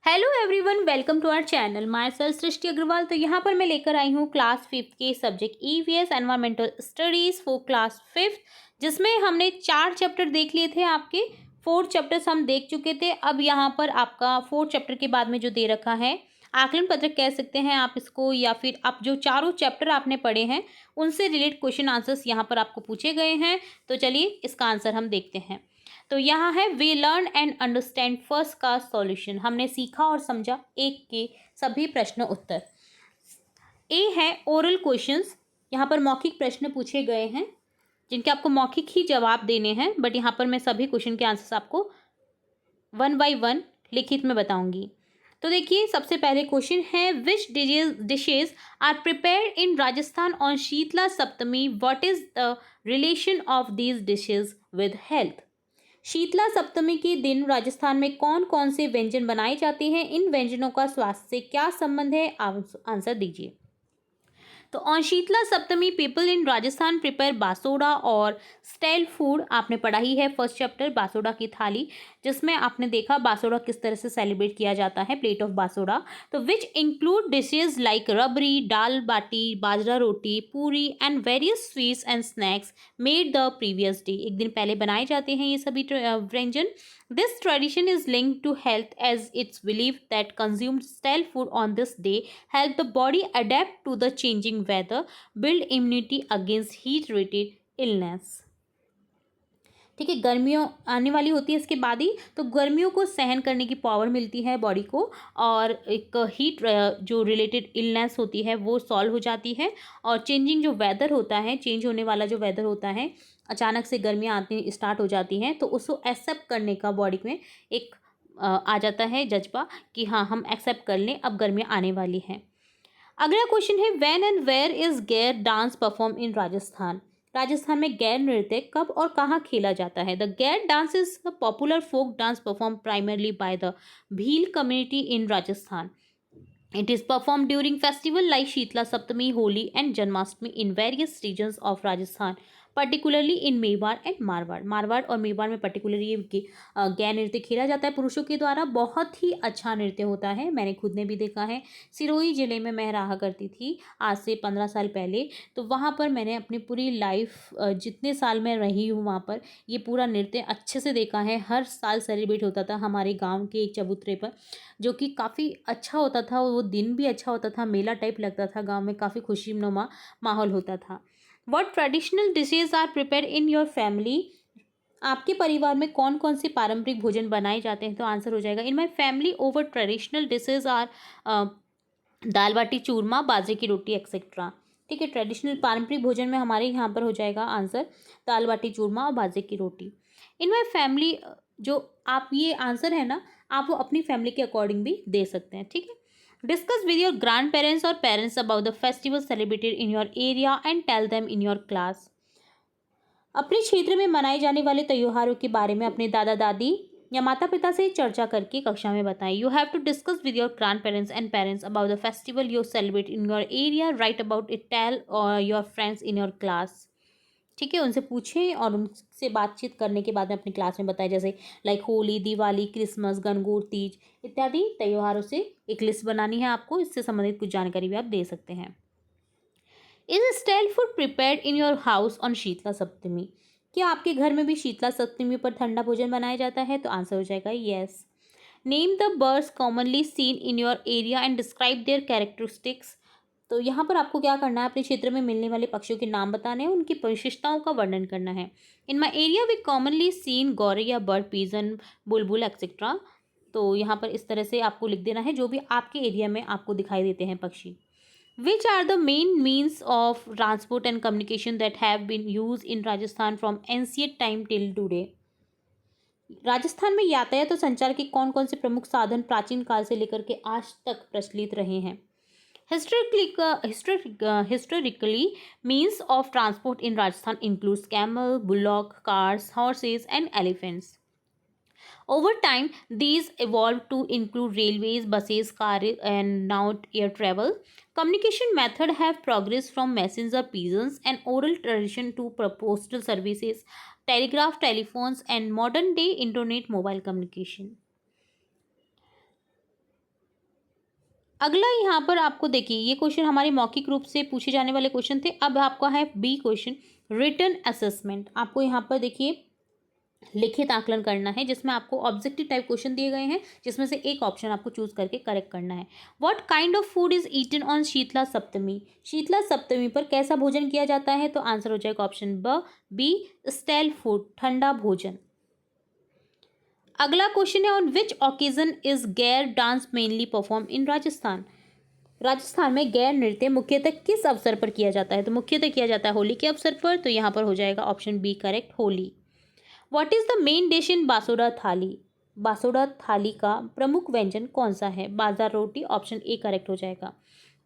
Hello everyone, welcome to our channel. Myself Srishti Agarwal. तो यहाँ पर मैं लेकर आई हूँ क्लास 5th के subject EVS environmental studies for class 5th, जिसमें हमने 4 चैप्टर देख लिए थे। आपके 4 चैप्टर्स हम देख चुके थे। अब यहाँ पर आपका 4 चैप्टर के बाद में जो दे रखा है आकलन पत्रक कह सकते हैं आप इसको, या फिर आप जो चारों चैप्टर आपने पढ़े हैं उनसे रिलेटेड क्वेश्चन आंसर्स यहाँ पर आपको पूछे गए हैं। तो चलिए इसका आंसर हम देखते हैं। तो यहाँ है we learn and understand first का सॉल्यूशन। हमने सीखा और समझा एक के सभी प्रश्न उत्तर। ए है ओरल क्वेश्चंस। यहाँ पर मौखिक प्रश्न पूछे गए हैं जिनके आपको मौखिक ही जवाब देने हैं, बट यहाँ पर मैं सभी क्वेश्चन के आंसर्स आपको 1 बाय 1 लिखित में बताऊंगी। तो देखिए, सबसे पहले क्वेश्चन है which dishes are prepared in Rajasthan on Sheetla Saptami, what is the relation of these dishes with health. Sheetala Saptami के दिन राजस्थान में कौन कौन से व्यंजन बनाए जाते हैं, इन व्यंजनों का स्वास्थ्य से क्या संबंध है, आंसर दीजिए। तो on Sheetla Saptami people in Rajasthan prepare Basoda और स्टाइल फूड। आपने पढ़ा ही है फर्स्ट चैप्टर बासोड़ा की थाली, जिसमें आपने देखा बासोड़ा किस तरह से सेलिब्रेट किया जाता है, प्लेट ऑफ बासोड़ा। तो विच इंक्लूड डिशेज लाइक रबड़ी, दाल बाटी, बाजरा रोटी, पूरी and various sweets and snacks made the previous day. एक दिन पहले बनाए जाते हैं ये सभी व्यंजन। This tradition is linked to health as it's believed that consumed stale food on this day help the body adapt to the changing weather, build immunity against heat-related illness। ठीक है, गर्मियों आने वाली होती है इसके बाद ही, तो गर्मियों को सहन करने की पावर मिलती है बॉडी को, और एक हीट जो रिलेटेड इलनेस होती है वो सॉल्व हो जाती है। और चेंजिंग जो वेदर होता है, चेंज होने वाला जो वेदर होता है, अचानक से गर्मियाँ आती स्टार्ट हो जाती हैं, तो उसको एक्सेप्ट करने का बॉडी में एक आ जाता है जज्बा कि हाँ, हम एक्सेप्ट कर लें, अब गर्मियाँ आने वाली हैं। अगला क्वेश्चन है व्हेन एंड वेयर इज गैर dance perform in Rajasthan. Rajasthan में गैर नृत्य कब और कहाँ खेला जाता है। The Gair dance is the popular folk dance perform primarily by the Bhil community in Rajasthan. It is performed during festival like Sheetla Saptami, Holi and Janmashtami in various regions of Rajasthan, particularly in Mewar and Marwar. Marwar और मेवाड़ में particularly ये गैर नृत्य खेला जाता है पुरुषों के द्वारा। बहुत ही अच्छा नृत्य होता है, मैंने खुद ने भी देखा है। सिरोही ज़िले में मैं रहा करती थी आज से 15 साल पहले, तो वहाँ पर मैंने अपनी पूरी लाइफ जितने साल मैं रही हूँ वहाँ पर ये पूरा नृत्य अच्छे से देखा है। हर साल सेलिब्रेट होता था हमारे गाँव के एक चबूतरे पर, जो कि काफ़ी अच्छा होता था। वो दिन भी अच्छा होता था, मेला टाइप लगता था गांव में, काफ़ी खुशीनुमा माहौल होता था। What traditional dishes are prepare in your family. आपके परिवार में कौन कौन से पारंपरिक भोजन बनाए जाते हैं, तो आंसर हो जाएगा in my family over traditional dishes are dal बाटी चूरमा, बाजरे की रोटी एक्सेट्रा। ठीक है, ट्रेडिशनल पारंपरिक भोजन में हमारे यहाँ पर हो जाएगा आंसर दाल बाटी चूरमा और बाजरे की रोटी। इन माई फैमिली, जो आप ये आंसर है ना, आप वो अपनी फैमिली के अकॉर्डिंग भी दे सकते हैं। ठीक है, discuss with your grandparents और parents about the festival celebrated in your area and tell them in your class. अपने क्षेत्र में मनाए जाने वाले त्योहारों के बारे में अपने दादा दादी या माता पिता से चर्चा करके कक्षा में बताएं। You have to discuss with your grandparents and parents about the festival you celebrate in your area, right about it, tell और your friends in your class. ठीक है, उनसे पूछें और उनसे बातचीत करने के बाद में अपनी क्लास में बताएं, जैसे like holy, Diwali, Christmas, Gangaur, Teej इत्यादि त्योहारों से एक लिस्ट बनानी है आपको। इससे संबंधित कुछ जानकारी भी आप दे सकते हैं। Is stale food prepared in your house on Sheetla Saptami. क्या आपके घर में भी शीतला सप्तमी पर ठंडा भोजन बनाया जाता है, तो आंसर हो जाएगा yes. Name the birds commonly seen in your area and describe their characteristics. तो यहाँ पर आपको क्या करना है, अपने क्षेत्र में मिलने वाले पक्षियों के नाम बताने हैं, उनकी विशेषताओं का वर्णन करना है। In my area we commonly seen gauraiya, bird, pigeon, bulbul etcetera. तो यहाँ पर इस तरह से आपको लिख देना है जो भी आपके एरिया में आपको दिखाई देते हैं पक्षी। Which are the main means of transport and communication that have been used in Rajasthan from ancient time till today? Rajasthan में यातायात और संचार के कौन कौन से प्रमुख साधन प्राचीन काल से लेकर के आज तक प्रचलित रहे हैं। Historically, means of transport in Rajasthan includes camel, bullock, cars, horses, and elephants. Over time, these evolved to include railways, buses, cars, and now air travel. Communication methods have progressed from messenger pigeons and oral tradition to postal services, telegraph, telephones, and modern day internet mobile communication. अगला यहाँ पर आपको देखिए, ये question हमारे मौखिक रूप से पूछे जाने वाले क्वेश्चन थे। अब आपका है बी क्वेश्चन, रिटन असेसमेंट। आपको यहाँ पर देखिए लिखित आकलन करना है, जिसमें आपको ऑब्जेक्टिव टाइप क्वेश्चन दिए गए हैं, जिसमें से एक ऑप्शन आपको चूज करके करेक्ट करना है। What kind of food is eaten on Sheetla Saptami? Sheetala Saptami पर कैसा भोजन किया जाता है? तो आंसर हो जाएगा ऑप्शन बी, स्टेल फूड, ठंडा भोजन। अगला क्वेश्चन है, ऑन विच ओकेजन इज गैर dance mainly perform in Rajasthan? Rajasthan में गैर नृत्य मुख्यतः किस अवसर पर किया जाता है? तो मुख्यतः किया जाता है होली के अवसर पर, तो यहाँ पर हो जाएगा option B correct, Holi. What is the main dish in Basoda thali? Basoda थाली का प्रमुख व्यंजन कौन सा है? बाजार रोटी, ऑप्शन ए करेक्ट हो जाएगा।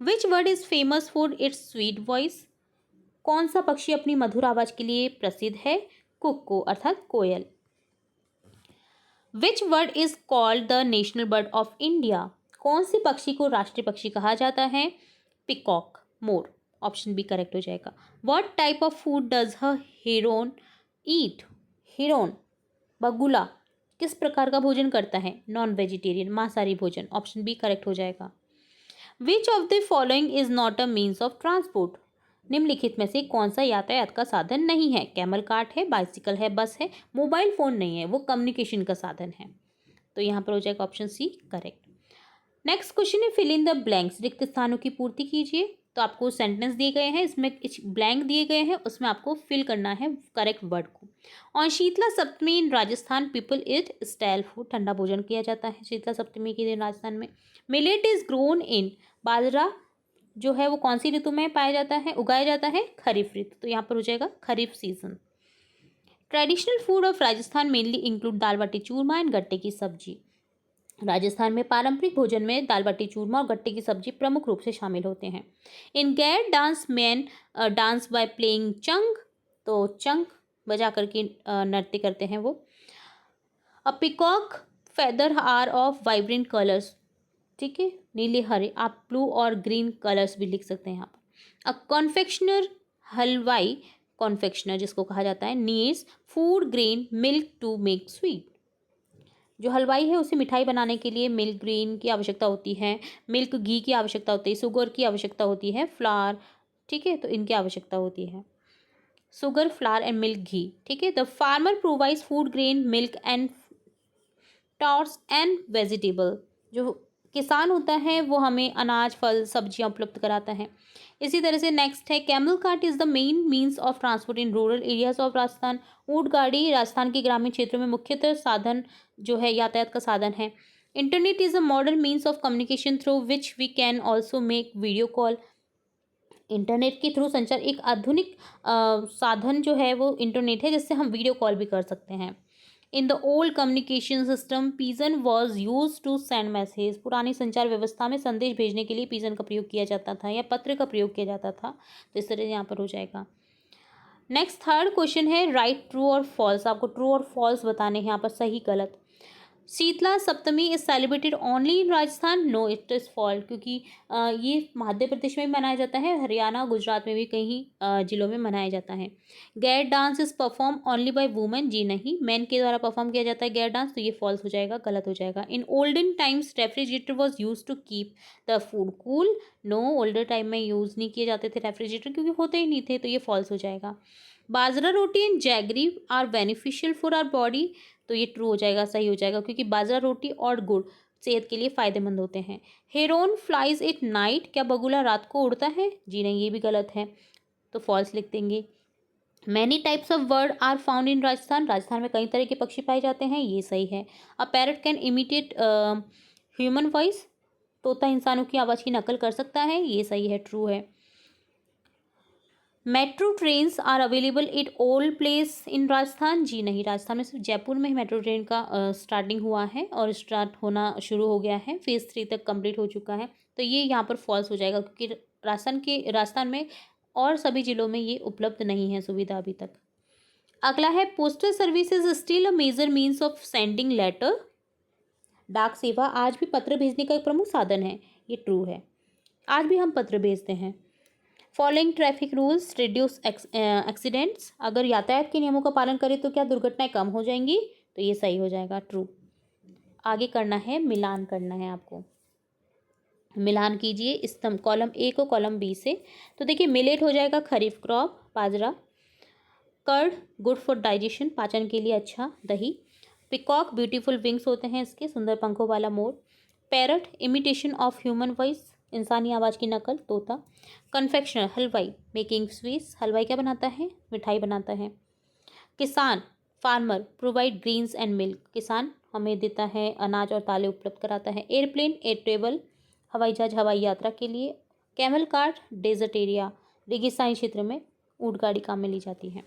विच bird is famous for its sweet voice? कौन सा पक्षी अपनी मधुर आवाज के लिए प्रसिद्ध है? कुक्कू अर्थात कोयल। Which bird is called the national bird of India? कौन से पक्षी को राष्ट्रीय पक्षी कहा जाता है? पिकॉक, मोर, ऑप्शन बी करेक्ट हो जाएगा। What type of food does a heron eat? Heron, बगुला, किस प्रकार का भोजन करता है? नॉन वेजिटेरियन, मांसाहारी भोजन, ऑप्शन बी करेक्ट हो जाएगा। Which of the following is not a means of transport? निम्नलिखित में से कौन सा यातायात का साधन नहीं है? कैमल कार्ट है, बाइसिकल है, बस है, मोबाइल फोन नहीं है, वो कम्युनिकेशन का साधन है। तो यहाँ पर हो जाएगा option C correct. Next question है, फिल इन द ब्लैंक्स, रिक्त स्थानों की पूर्ति कीजिए। तो आपको सेंटेंस दिए गए हैं, इसमें ब्लैंक दिए गए हैं, उसमें आपको फिल करना है करेक्ट वर्ड को। और Sheetala Saptami in Rajasthan people eat stale food, ठंडा भोजन किया जाता है शीतला सप्तमी के दिन राजस्थान में। मिलेट इज ग्रोन इन, बाजरा जो है वो कौन सी ऋतु में पाया जाता है, उगाया जाता है? खरीफ ऋतु, तो यहाँ पर हो जाएगा kharif season. Traditional food of Rajasthan mainly include dal baati churma and gatte की सब्जी। राजस्थान में पारंपरिक भोजन में दाल बाटी चूरमा और गट्टे की सब्जी प्रमुख रूप से शामिल होते हैं। In Gair dance man dance by playing chang, तो चंग बजा करके नृत्य करते हैं वो। A peacock feather are of vibrant colours, ठीक है, नीले हरे, आप ब्लू और ग्रीन कलर्स भी लिख सकते हैं यहाँ पर। अ कॉन्फेक्शनर, हलवाई, कॉन्फेक्शनर जिसको कहा जाता है, needs food grain milk to make sweet. जो हलवाई है उसे मिठाई बनाने के लिए मिल्क ग्रेन की आवश्यकता होती है, मिल्क घी की आवश्यकता होती है, शुगर की आवश्यकता होती है, फ्लावर, ठीक है, तो इनकी आवश्यकता होती है, शुगर, फ्लावर एंड मिल्क घी, ठीक है। The farmer provides food grain milk and torques and vegetable, जो किसान होता है वो हमें अनाज, फल, सब्जियां उपलब्ध कराता है। इसी तरह से नेक्स्ट है, camel cart is the main means of transport in rural areas of Rajasthan. ऊंट गाड़ी राजस्थान के ग्रामीण क्षेत्रों में मुख्यतः साधन जो है यातायात का साधन है। Internet is a modern means of communication through which we can also make video call. Internet के थ्रू संचार एक आधुनिक साधन जो है वो इंटरनेट है, जिससे हम वीडियो कॉल भी कर सकते हैं। In the old communication system pigeon was use to send message, पुरानी संचार व्यवस्था में संदेश भेजने के लिए पिजन का प्रयोग किया जाता था या पत्र का प्रयोग किया जाता था। तो इस तरह यहाँ पर हो जाएगा। नेक्स्ट थर्ड क्वेश्चन है, राइट ट्रू और फॉल्स। आपको ट्रू और फॉल्स बताने हैं यहाँ पर, सही गलत। Sheetala Saptami is celebrated only in Rajasthan, no it is false, क्योंकि ये मध्य प्रदेश में भी मनाया जाता है, हरियाणा, गुजरात में भी कई जिलों में मनाया जाता है। Ghair dance is perform only by women, जी नहीं, मैन के द्वारा परफॉर्म किया जाता है गैर डांस, तो ये फॉल्स हो जाएगा, गलत हो जाएगा। In olden times refrigerator was use to keep the food cool, no, older time में यूज़ नहीं किए जाते थे रेफ्रिजरेटर, क्योंकि होते ही नहीं थे, तो ये फॉल्स हो जाएगा। Bajra roti and jaggery are beneficial for our body, तो ये ट्रू हो जाएगा, सही हो जाएगा, क्योंकि बाजरा रोटी और गुड़ सेहत के लिए फायदेमंद होते हैं। हेरोन फ्लाइज एट नाइट, क्या बगुला रात को उड़ता है? जी नहीं, ये भी गलत है, तो फॉल्स लिख देंगे। Many types of bird are found in Rajasthan, Rajasthan में कई तरह के पक्षी पाए जाते हैं, ये सही है। अ parrot can imitate human voice, तोता इंसानों की आवाज़ की नकल कर सकता है, ये सही है, ट्रू है। Metro trains are available at all place in Rajasthan, जी नहीं, राजस्थान में सिर्फ जयपुर में ही मेट्रो ट्रेन का स्टार्टिंग हुआ है और स्टार्ट होना शुरू हो गया है, फेज़ 3 तक कंप्लीट हो चुका है, तो ये यहाँ पर फॉल्स हो जाएगा, क्योंकि राजस्थान में और सभी जिलों में ये उपलब्ध नहीं है सुविधा अभी तक। अगला है, postal services still a major means of sending letter, डाक सेवा आज भी पत्र भेजने का एक प्रमुख साधन है, ये ट्रू है, आज भी हम पत्र भेजते हैं। Following traffic rules reduce accidents, अगर यातायात के नियमों का पालन करें तो क्या दुर्घटनाएं कम हो जाएंगी? तो ये सही हो जाएगा, ट्रू। आगे करना है, मिलान करना है आपको। मिलान कीजिए स्तंभ कॉलम ए को कॉलम बी से। तो देखिए मिलेट हो जाएगा kharif crop, bajra. Curd good for digestion, पाचन के लिए अच्छा, दही। पिकॉक ब्यूटीफुल विंग्स होते हैं इसके, सुंदर पंखों वाला मोर। Parrot imitation of human voice, इंसानी आवाज़ की नकल, तोता। कन्फेक्शनर हलवाई, मेकिंग स्वीट्स, हलवाई क्या बनाता है, मिठाई बनाता है। किसान farmer provide greens and milk, किसान हमें देता है अनाज और दालें उपलब्ध कराता है। एयरप्लेन एयर ट्रेवल, हवाई जहाज हवाई यात्रा के लिए। कैमल कार्ट डेजर्ट एरिया, रेगिस्तानी क्षेत्र में ऊँट गाड़ी काम में ली जाती है।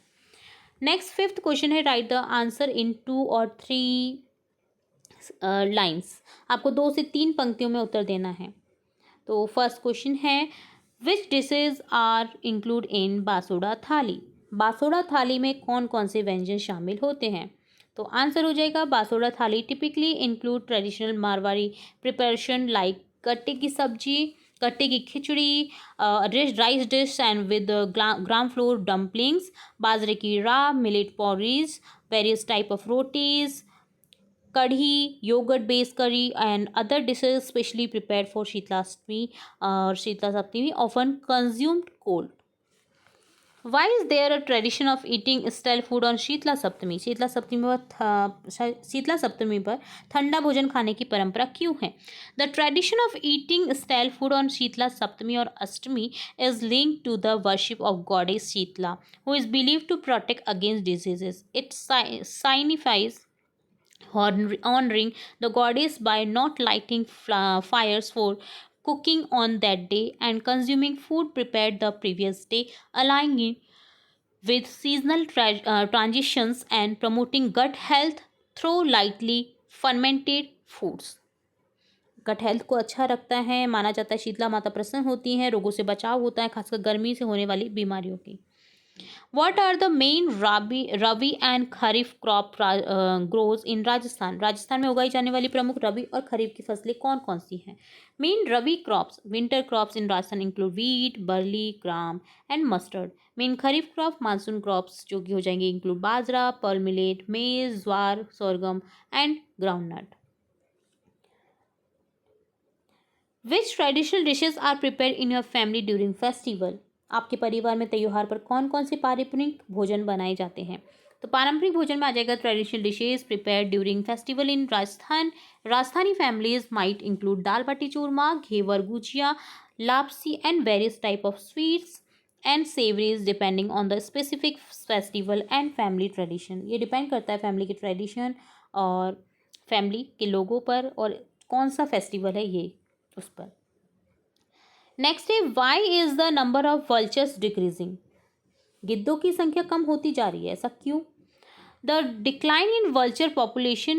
नेक्स्ट फिफ्थ क्वेश्चन है राइट द आंसर इन 2 और 3 लाइन्स। आपको 2 से 3 पंक्तियों में उत्तर देना है। तो फर्स्ट क्वेश्चन है which dishes are include in Basoda thali, Basoda थाली में कौन कौन से व्यंजन शामिल होते हैं। तो आंसर हो जाएगा Basoda thali typically include traditional Marwari preparation like गट्टे की सब्जी, गट्टे की खिचड़ी, rice dish and with gram flour dumplings, बाजरे की राब, millet porridge, various type of rotis, kadhi, yogurt based curry and other dishes specially prepared for Shitlashtami or Shitla Saptami often consumed cold. Why is there a tradition of eating stale food on Sheetala Saptami, Sheetala Saptami पर ठंडा भोजन खाने की परंपरा क्यों है। The tradition of eating stale food on Sheetla Saptami और Ashtami is linked to the worship of goddess Sheetala who is believe to protect against diseases. It signifies honoring the goddess by not lighting fires for cooking on that day and consuming food prepared the previous day, aligning with seasonal transitions and promoting gut health through lightly fermented foods। Gut health को अच्छा रखता है, माना जाता है शीतला माता प्रसन्न होती हैं, रोगों से बचाव होता है, खासकर गर्मी से होने वाली बीमारियों की। What are the main rabi and kharif crop grows in Rajasthan, Rajasthan में उगाई जाने वाली प्रमुख रबी और खरीफ की फसलें कौन कौन सी हैं। Main rabi crops winter crops in Rajasthan include wheat, barley, gram and mustard. Main kharif crop monsoon crops जो कि हो जाएंगे include bajra, pearl millet, maize, jowar, sorghum and groundnut. Which traditional dishes are prepare in your family during festival, आपके परिवार में त्योहार पर कौन कौन से पारंपरिक भोजन बनाए जाते हैं। तो पारंपरिक भोजन में आ जाएगा traditional dishes prepare during festival in Rajasthan. Rajasthani families might include dal baati churma, ghevar, gujiya, lapsi and various type of sweets and savouries depending on the specific festival and family tradition. ये डिपेंड करता है फैमिली के ट्रेडिशन और फैमिली के लोगों पर और कौन सा फेस्टिवल है ये उस पर। नेक्स्ट है why is the number of vultures decreasing, गिद्धों की संख्या कम होती जा रही है, ऐसा क्यों। The decline in vulture population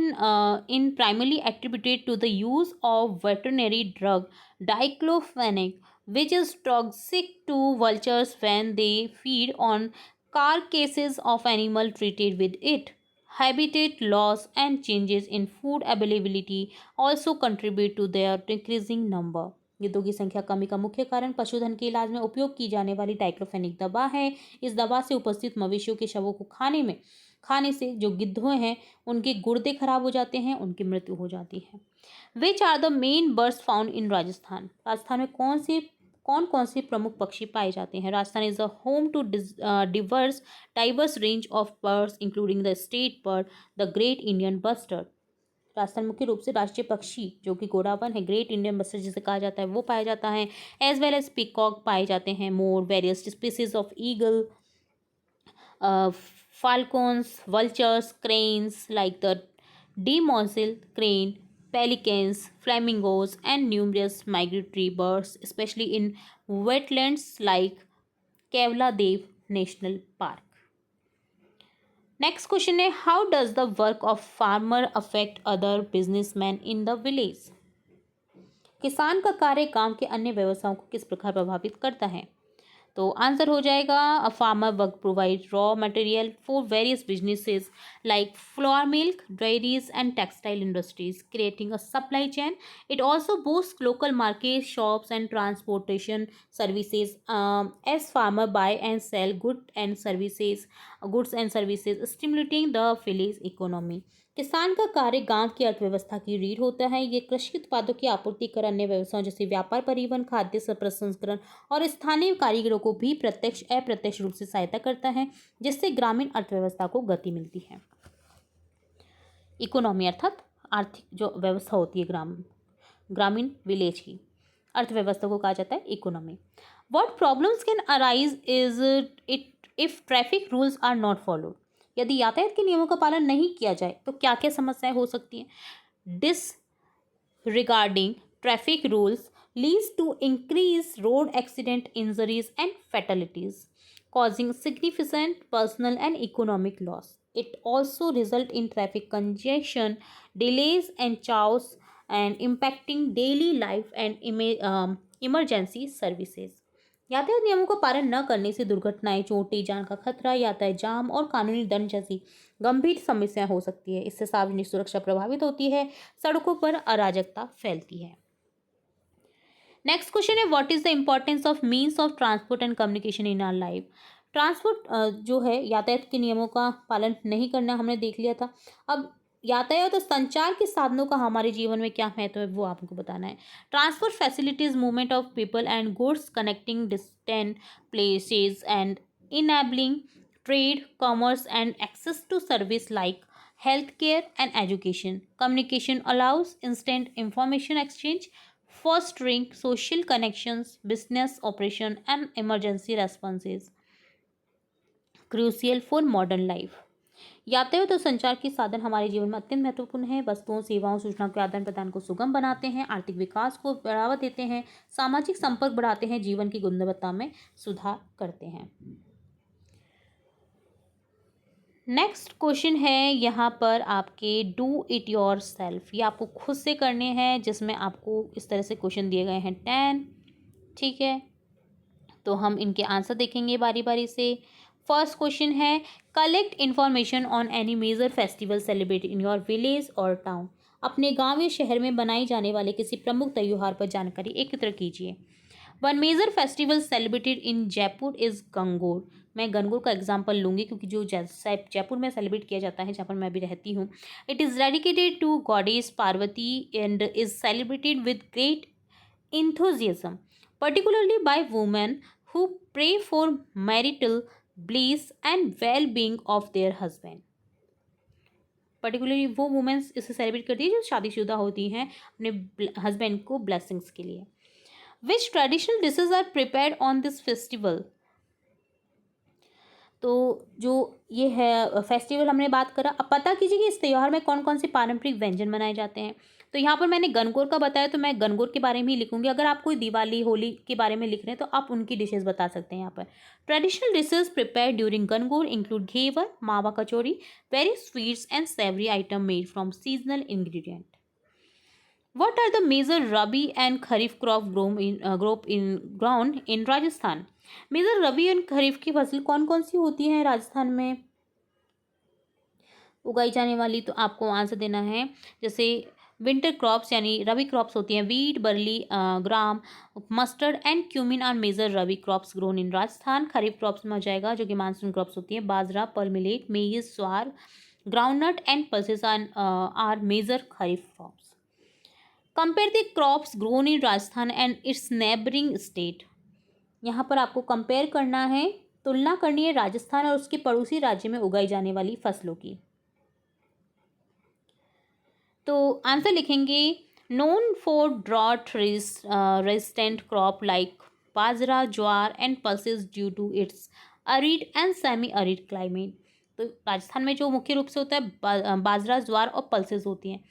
in primarily attributed to the use of veterinary drug diclofenac which is toxic to vultures when they feed on carcasses of animal treated with it. Habitat loss and changes in food availability also contribute to their decreasing number. गिद्धों की संख्या कमी का मुख्य कारण पशुधन के इलाज में उपयोग की जाने वाली डाइक्लोफेनिक दवा है। इस दवा से उपस्थित मवेशियों के शवों को खाने से जो गिद्धों हैं उनके गुर्दे खराब हो जाते हैं, उनकी मृत्यु हो जाती है। Which are the main birds found in Rajasthan, Rajasthan में कौन कौन से प्रमुख पक्षी पाए जाते हैं। Rajasthan is a home to diverse range of birds including the state bird the great Indian bustard. Rajasthan मुख्य रूप से राष्ट्रीय पक्षी जो कि घोड़ावन है, ग्रेट इंडियन बस्टर्ड जिसे कहा जाता है, वो पाया जाता है। एज वेल एज पीकॉक पाए जाते हैं, मोर, various species of eagle, falcons, vultures, cranes like the demoiselle crane, pelicans, flamingos, and numerous migratory birds, especially in wetlands like Kevladev National Park. Next question है how does the work of farmer affect other businessmen in the village? किसान का कार्य गांव के अन्य व्यवसायों को किस प्रकार प्रभावित करता है। तो आंसर हो जाएगा a farmer work provide raw material for various businesses like flour mills, dairies and textile industries creating a supply chain. It also boost local market shops and transportation services as farmer buy and sell goods and services stimulating the village economy. किसान का कार्य गांव की अर्थव्यवस्था की रीढ़ होता है। ये कृषि उत्पादों की आपूर्ति कर अन्य व्यवसायों जैसे व्यापार, परिवहन, खाद्य प्रसंस्करण और स्थानीय कारीगरों को भी प्रत्यक्ष अप्रत्यक्ष रूप से सहायता करता है, जिससे ग्रामीण अर्थव्यवस्था को गति मिलती है। इकोनॉमी अर्थात आर्थिक जो व्यवस्था होती है ग्रामीण विलेज की अर्थव्यवस्था को कहा जाता है economy. What problems can arise is it if traffic rules are not followed. यदि यातायात के नियमों का पालन नहीं किया जाए तो क्या क्या समस्याएं हो सकती हैं। Disregarding traffic rules leads to increase road accident, injuries and fatalities, causing significant personal and economic loss. It also results in traffic congestion, delays and chaos, and impacting daily life and emergency services. यातायात नियमों का पालन न करने से दुर्घटनाएं, चोटें, जान का खतरा, यातायात जाम और कानूनी दंड जैसी गंभीर समस्याएं हो सकती है। इससे सार्वजनिक सुरक्षा प्रभावित होती है, सड़कों पर अराजकता फैलती है। नेक्स्ट क्वेश्चन है what is the importance of means of transport and communication in our life. Transport जो है यातायात के नियमों का पालन नहीं करना हमने देख लिया था। अब यातायात और संचार के साधनों का हमारे जीवन में क्या महत्व है वो आपको बताना है। Transport facilities movement of people and goods connecting distant places and enabling trade, commerce and access to service like healthcare and education. Communication allows instant information exchange, fostering social connections, business operation, and emergency responses. Crucial for modern life. यातायात और संचार के साधन हमारे जीवन में अत्यंत महत्वपूर्ण है। वस्तुओं, सेवाओं, सूचनाओं के आदान प्रदान को सुगम बनाते हैं, आर्थिक विकास को बढ़ावा देते हैं, सामाजिक संपर्क बढ़ाते हैं, जीवन की गुणवत्ता में सुधार करते हैं। नेक्स्ट क्वेश्चन है यहाँ पर आपके डू इट योर सेल्फ। ये आपको खुद से करने हैं, जिसमें आपको इस तरह से क्वेश्चन दिए गए हैं 10। ठीक है, तो हम इनके आंसर देखेंगे बारी बारी से। फर्स्ट क्वेश्चन है collect information on any major festival celebrate in your village और टाउन। अपने गाँव या शहर में बनाई जाने वाले किसी प्रमुख त्योहार पर जानकारी एकत्र कीजिए। One major festival celebrated in Jaipur is Gangaur. मैं गणगौर का एग्जाम्पल लूंगी क्योंकि जो जयपुर में सेलिब्रेट किया जाता है, जहाँ पर मैं भी रहती हूँ। It is dedicated to goddess Parvati and is celebrated with great enthusiasm, particularly by women who pray for marital bliss and well-being of their husband. Particularly वो वुमेन्स इसे सेलिब्रेट करती है जो शादीशुदा होती हैं अपने हस्बैंड को ब्लेसिंग्स के लिए। Which traditional dishes are prepared on this festival. तो जो ये है फेस्टिवल हमने बात करा, अब पता कीजिए कि इस त्यौहार में कौन कौन से पारंपरिक व्यंजन बनाए जाते हैं। तो यहाँ पर मैंने गणगौर का बताया तो मैं गणगौर के बारे में ही लिखूंगी। अगर आप कोई दिवाली, होली के बारे में लिख रहे हैं तो आप उनकी डिशेज बता सकते हैं। यहाँ पर traditional dishes prepare during Gangaur include ghevar, mawa kachori, very sweets and savoury item made from seasonal ingredient. What are the major rabi and kharif crop grown in Rajasthan. Major rabi and kharif की फसल कौन कौन सी होती हैं राजस्थान में उगाई जाने वाली। तो आपको आंसर देना है। जैसे विंटर क्रॉप्स यानी रबी क्रॉप्स होती हैं wheat, barley, gram, mustard and cumin are major rabi crops grown in Rajasthan. Kharif crops में आ जाएगा जो कि मानसून क्रॉप्स होती हैं बाजरा, pearl millet, maize, jowar, groundnut and pulses are major kharif crops. Compare the crops grown in Rajasthan and its neighbouring state. यहाँ पर आपको कंपेयर करना है, तुलना करनी है राजस्थान और उसके पड़ोसी राज्य में उगाई जाने वाली फसलों की। तो आंसर लिखेंगे known for drought resistant crop like bajra, jowar and pulses due to its arid and semi arid climate. तो राजस्थान में जो मुख्य रूप से होता है बाजरा, ज्वार और पल्सेस होती हैं।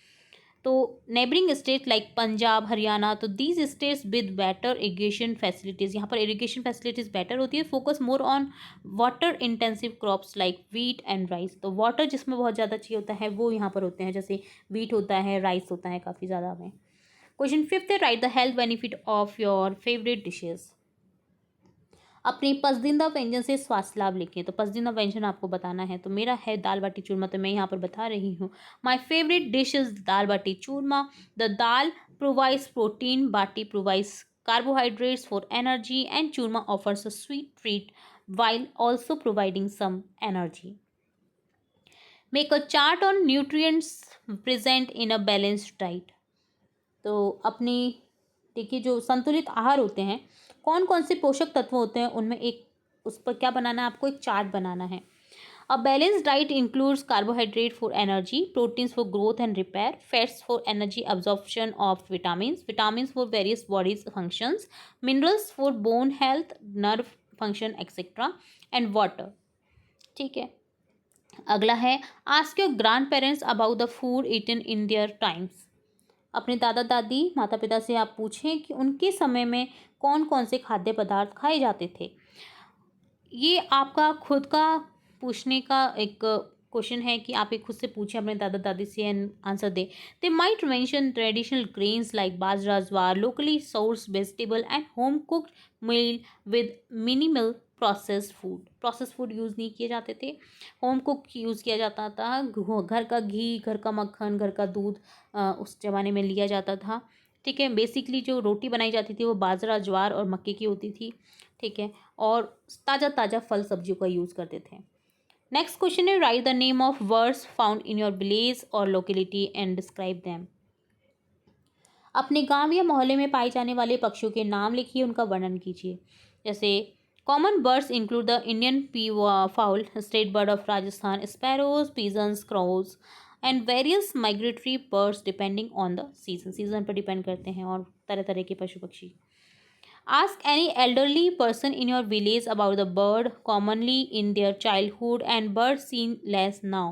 तो neighbouring state like Punjab, Haryana, तो these states with better irrigation facilities, यहाँ पर इरीगेशन फैसिलिटीज़ बेटर होती है। Focus more on water intensive crops like wheat and rice. तो वाटर जिसमें बहुत ज़्यादा चाहिए होता है वो यहाँ पर होते हैं, जैसे वीट होता है, राइस होता है काफ़ी ज़्यादा में। क्वेश्चन 5 है right the health benefit of your favourite dishes. अपनी पसंदीदा व्यंजन से स्वास्थ्य लाभ लिखें। तो पसंदीदा व्यंजन आपको बताना है। तो मेरा है दाल बाटी चूरमा, तो मैं यहाँ पर बता रही हूँ my favourite dish is dal baati churma. The dal provides protein, baati provides carbohydrates for energy, and churma offers a sweet treat while also providing some energy. Make a chart on nutrients present in a balanced diet. तो अपनी देखिए जो संतुलित आहार होते हैं, कौन कौन से पोषक तत्व होते हैं उनमें एक उस पर क्या बनाना है आपको, एक चार्ट बनाना है। A balanced diet includes carbohydrate for energy, proteins for growth and repair, fats for energy absorption of vitamins, vitamins for various body's functions, minerals for bone health, nerve function, etc. and water। ठीक है। अगला है ask your grandparents about the food eaten in their times। अपने दादा दादी माता पिता से आप पूछें कि उनके समय में कौन कौन से खाद्य पदार्थ खाए जाते थे। ये आपका खुद का पूछने का एक क्वेश्चन है कि आप एक खुद से पूछें अपने दादा दादी से एंड आंसर दें। They might mention traditional grains like bajra jowar, locally source vegetable and home cooked meal with minimal processed food use नहीं किए जाते थे, होम कुक यूज़ किया जाता था। घर का घी, घर का मक्खन, घर का दूध उस ज़माने में लिया जाता था। ठीक है। बेसिकली जो रोटी बनाई जाती थी वो बाजरा ज्वार और मक्के की होती थी। ठीक है। और ताज़ा ताज़ा फल सब्जियों का यूज़ करते थे। नेक्स्ट क्वेश्चन है right the name of birds found in your village और लोकेलिटी एंड डिस्क्राइब देम। अपने गांव या मोहल्ले में पाए जाने वाले पक्षियों के नाम लिखिए, उनका वर्णन कीजिए। जैसे common birds include the Indian P foul, state bird of Rajasthan, sparrows, pigeons, Krause and various migratory birds depending on the season पर डिपेंड करते हैं और तरह तरह के पशु पक्षी। Ask any elderly person in your village about the bird commonly in their childhood and bird seen less now।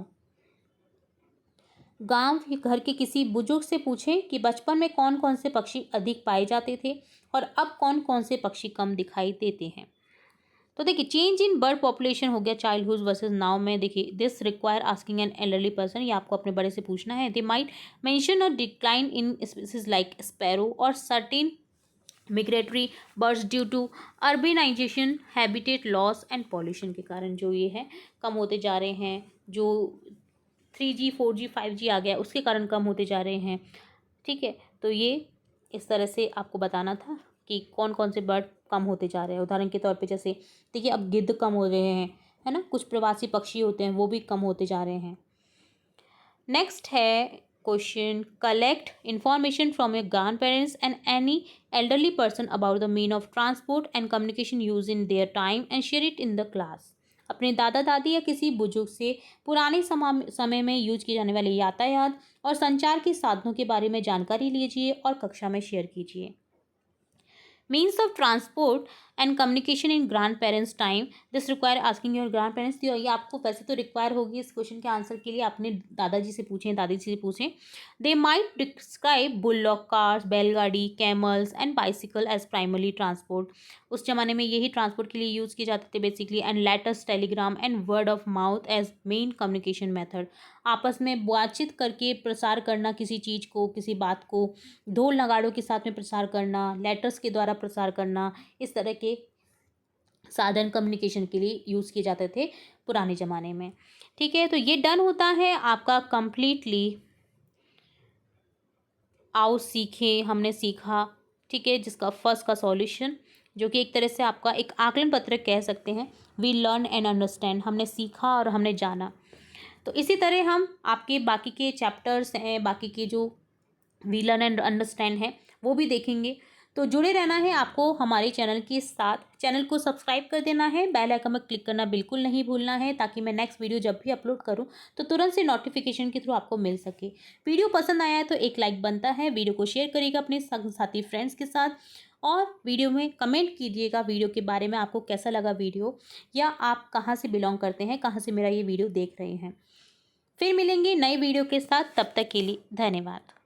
गांव या घर के किसी बुजुर्ग से पूछें कि बचपन में कौन कौन से पक्षी अधिक पाए जाते थे और अब कौन कौन से पक्षी कम दिखाई देते हैं। तो देखिए चेंज इन बर्ड पॉपुलेशन हो गया चाइल्डहुड वर्सेस नाउ में। देखिए this require asking an elderly person, ये आपको अपने बड़े से पूछना है। They might mention a decline in species like sparrow और certain migratory birds due to urbanisation, habitat loss and pollution के कारण जो ये है कम होते जा रहे हैं। जो 3G 4G 5G आ गया उसके कारण कम होते जा रहे हैं। ठीक है। तो ये इस तरह से आपको बताना था कि कौन कौन से बर्ड कम होते जा रहे हैं। उदाहरण के तौर पे जैसे देखिए अब गिद्ध कम हो रहे हैं, है ना। कुछ प्रवासी पक्षी होते हैं वो भी कम होते जा रहे हैं। नेक्स्ट है question collect information from your grandparents and any elderly person about the mean of transport and communication used in their time and share it in the class। अपने दादा दादी या किसी बुजुर्ग से पुराने समय में यूज किए जाने वाले यातायात और संचार के साधनों के बारे में जानकारी लीजिए और कक्षा में शेयर कीजिए। Means of transport and communication in grand parents time, this require asking your grand parents. तो ये आपको वैसे तो रिक्वायर होगी इस क्वेश्चन के आंसर के लिए अपने दादाजी से पूछें, दादी जी से पूछें। They might describe bullock carts, बैलगाड़ी, camels and bicycle as primary transport. उस जमाने में यही ट्रांसपोर्ट के लिए यूज़ किए जाते थे basically. And letters, telegram and word of mouth as main communication method. आपस में बातचीत करके प्रसार करना किसी चीज़ को, किसी बात को, ढोल नगाड़ों के साथ में प्रसार करना, लेटर्स के द्वारा प्रसार करना, इस तरह के साधन कम्युनिकेशन के लिए यूज़ किए जाते थे पुराने ज़माने में। ठीक है। तो ये डन होता है आपका कंप्लीटली आओ सीखें, हमने सीखा। ठीक है। जिसका फर्स्ट का सॉल्यूशन जो कि एक तरह से आपका एक आकलन पत्रक कह सकते हैं। वी लर्न एंड अंडरस्टैंड, हमने सीखा और हमने जाना। तो इसी तरह हम आपके बाकी के चैप्टर्स हैं, बाकी के जो वी लर्न एंड अंडरस्टैंड है वो भी देखेंगे। तो जुड़े रहना है आपको हमारे चैनल के साथ। चैनल को सब्सक्राइब कर देना है, बेल आइकन में क्लिक करना बिल्कुल नहीं भूलना है ताकि मैं नेक्स्ट वीडियो जब भी अपलोड करूं तो तुरंत से नोटिफिकेशन के थ्रू आपको मिल सके। वीडियो पसंद आया है तो एक लाइक बनता है, वीडियो को शेयर करिएगा अपने साथी फ्रेंड्स के साथ और वीडियो में कमेंट कीजिएगा वीडियो के बारे में, आपको कैसा लगा वीडियो, या आप कहाँ से बिलोंग करते हैं, कहाँ से मेरा ये वीडियो देख रहे हैं। फिर मिलेंगे नए वीडियो के साथ, तब तक के लिए धन्यवाद।